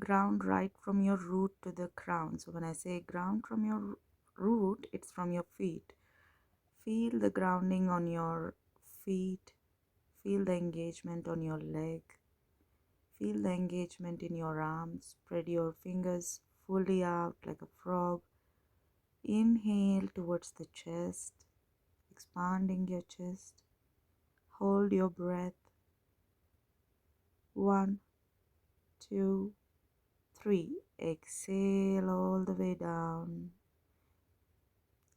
ground right from your root to the crown. So when I say ground from your root, it's from your feet. Feel the grounding on your feet. Feel the engagement on your leg. Feel the engagement in your arms. Spread your fingers fully out like a frog. Inhale towards the chest, expanding your chest. Hold your breath. 1, 2, 3. Exhale all the way down.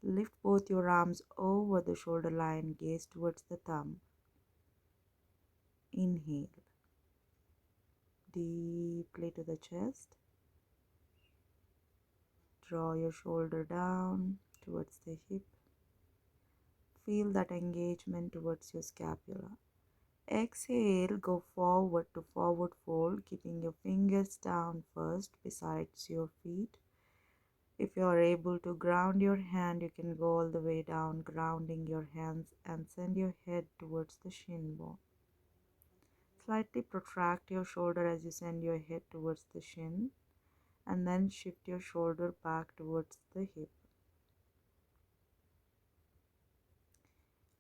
Lift both your arms over the shoulder line. Gaze towards the thumb. Inhale deeply to the chest. Draw your shoulder down towards the hip. Feel that engagement towards your scapula. Exhale, go forward to forward fold, keeping your fingers down first besides your feet. If you are able to ground your hand, you can go all the way down, grounding your hands and send your head towards the shin bone. Slightly protract your shoulder as you send your head towards the shin, and then shift your shoulder back towards the hip.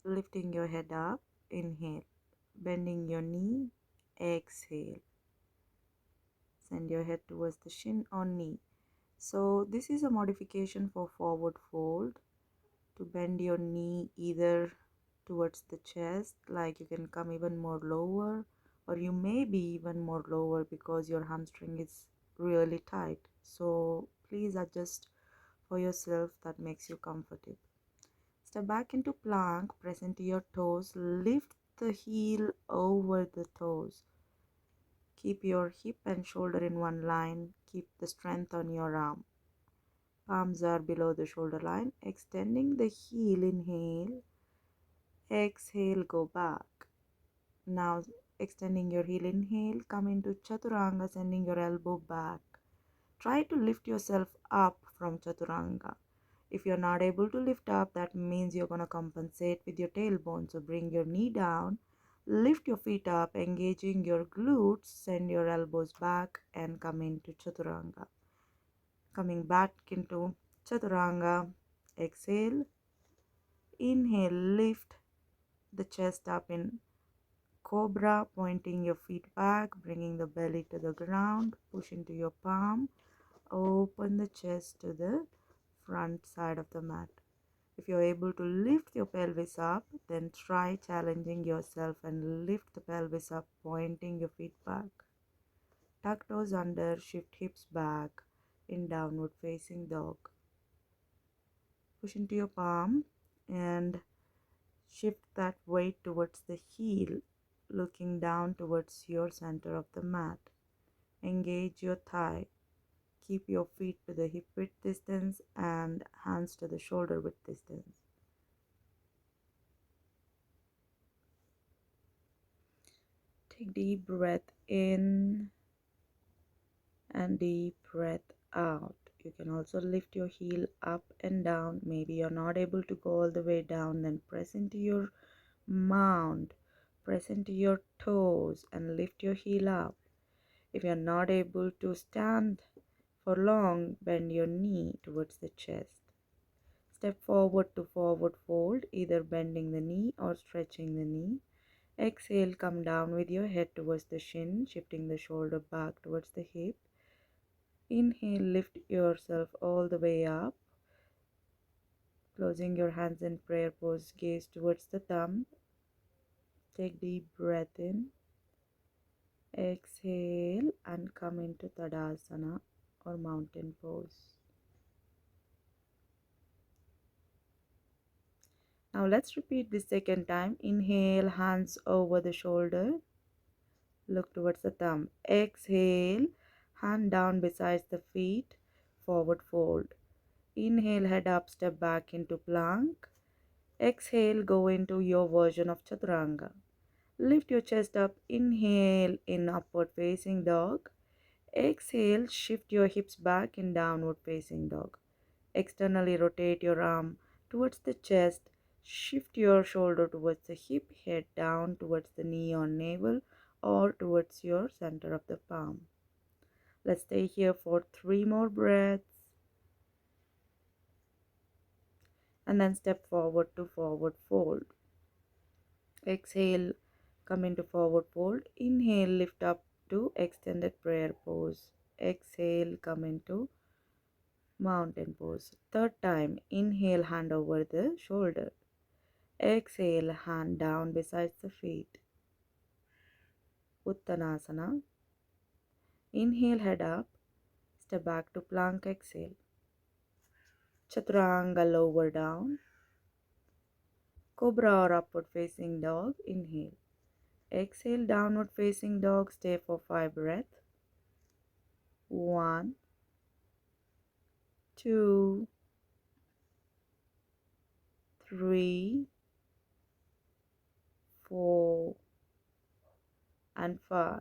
Lifting your head up, inhale. Bending your knee, exhale. Send your head towards the shin or knee. So this is a modification for forward fold. To bend your knee either towards the chest, like you can come even more lower, or you may be even more lower because your hamstring is really tight. So please adjust for yourself that makes you comfortable. Step back into plank, press into your toes, lift the heel over the toes. Keep your hip and shoulder in one line. Keep the strength on your arm. Palms are below the shoulder line. Extending the heel, inhale. Exhale, go back. Now extending your heel, inhale. Come into Chaturanga, sending your elbow back. Try to lift yourself up from Chaturanga. If you're not able to lift up, that means you're going to compensate with your tailbone. So bring your knee down. Lift your feet up, engaging your glutes. Send your elbows back and come into Chaturanga. Coming back into Chaturanga. Exhale. Inhale, lift the chest up in Cobra, pointing your feet back, bringing the belly to the ground. Push into your palm. Open the chest to the front side of the mat. If you're able to lift your pelvis up, then try challenging yourself and lift the pelvis up, pointing your feet back. Tuck toes under, shift hips back in downward facing dog. Push into your palm and shift that weight towards the heel, looking down towards your center of the mat. Engage your thigh. Keep your feet to the hip width distance and hands to the shoulder width distance. Take deep breath in and deep breath out. You can also lift your heel up and down. Maybe you're not able to go all the way down, then press into your mound, press into your toes and lift your heel up. If you're not able to stand for long, bend your knee towards the chest. Step forward to forward fold, either bending the knee or stretching the knee. Exhale, come down with your head towards the shin, shifting the shoulder back towards the hip. Inhale, lift yourself all the way up. Closing your hands in prayer pose, gaze towards the thumb. Take deep breath in. Exhale and come into Tadasana or mountain pose. Now let's repeat this second time. Inhale, hands over the shoulder. Look towards the thumb. Exhale, hand down beside the feet. Forward fold. Inhale, head up, step back into plank. Exhale, go into your version of Chaturanga. Lift your chest up. Inhale in upward facing dog. Exhale, shift your hips back in downward facing dog. Externally rotate your arm towards the chest. Shift your shoulder towards the hip, head down towards the knee or navel or towards your center of the palm. Let's stay here for 3 more breaths. And then step forward to forward fold. Exhale, come into forward fold. Inhale, lift up to extended prayer pose. Exhale, come into mountain pose. Third time, inhale, hand over the shoulder. Exhale, hand down beside the feet. Uttanasana. Inhale, head up. Step back to plank. Exhale. Chaturanga, lower down. Cobra or upward facing dog. Inhale. Exhale, downward facing dog. Stay for 5 breaths. 1, 2, 3, 4, and 5.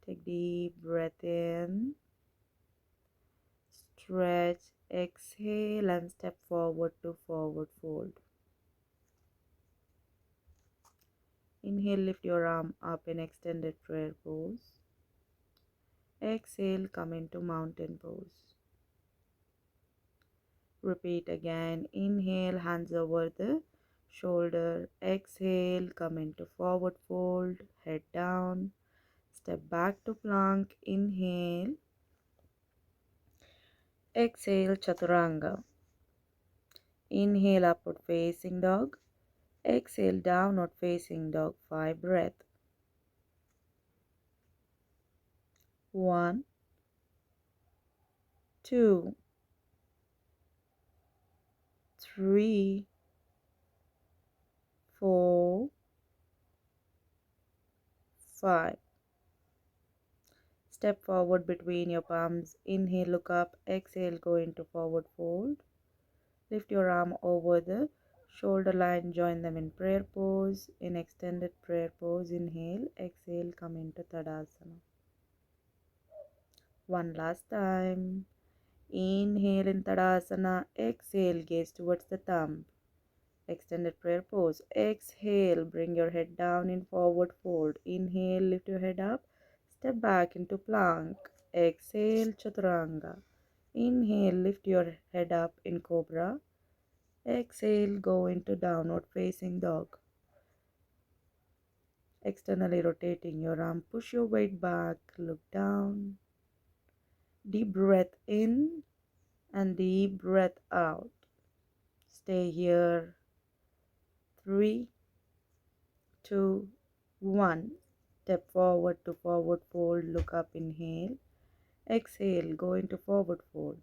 Take deep breath in. Stretch, exhale, and step forward to forward fold. Inhale, lift your arm up in extended prayer pose. Exhale, come into mountain pose. Repeat again. Inhale, hands over the shoulder. Exhale, come into forward fold. Head down. Step back to plank. Inhale. Exhale, chaturanga. Inhale, upward facing dog. Exhale, downward facing dog. 5 breath. 1, 2, 3, 4, 5. Step forward between your palms. Inhale, look up. Exhale, go into forward fold. Lift your arm over the shoulder line. Join them in prayer pose. In extended prayer pose, inhale. Exhale, come into Tadasana. One last time. Inhale in Tadasana. Exhale, gaze towards the thumb. Extended prayer pose. Exhale, bring your head down in forward fold. Inhale, lift your head up. Step back into plank. Exhale, chaturanga. Inhale, lift your head up in cobra. Exhale, go into downward facing dog. Externally rotating your arm. Push your weight back. Look down. Deep breath in and deep breath out. Stay here. 3, 2, 1. Step forward to forward fold. Look up. Inhale. Exhale. Go into forward fold.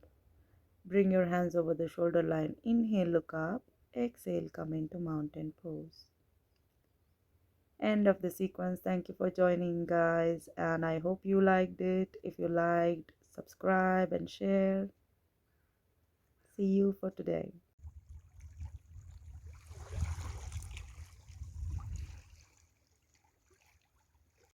Bring your hands over the shoulder line. Inhale. Look up. Exhale. Come into mountain pose. End of the sequence. Thank you for joining, guys, and I hope you liked it. If you liked, subscribe and share. See you for today.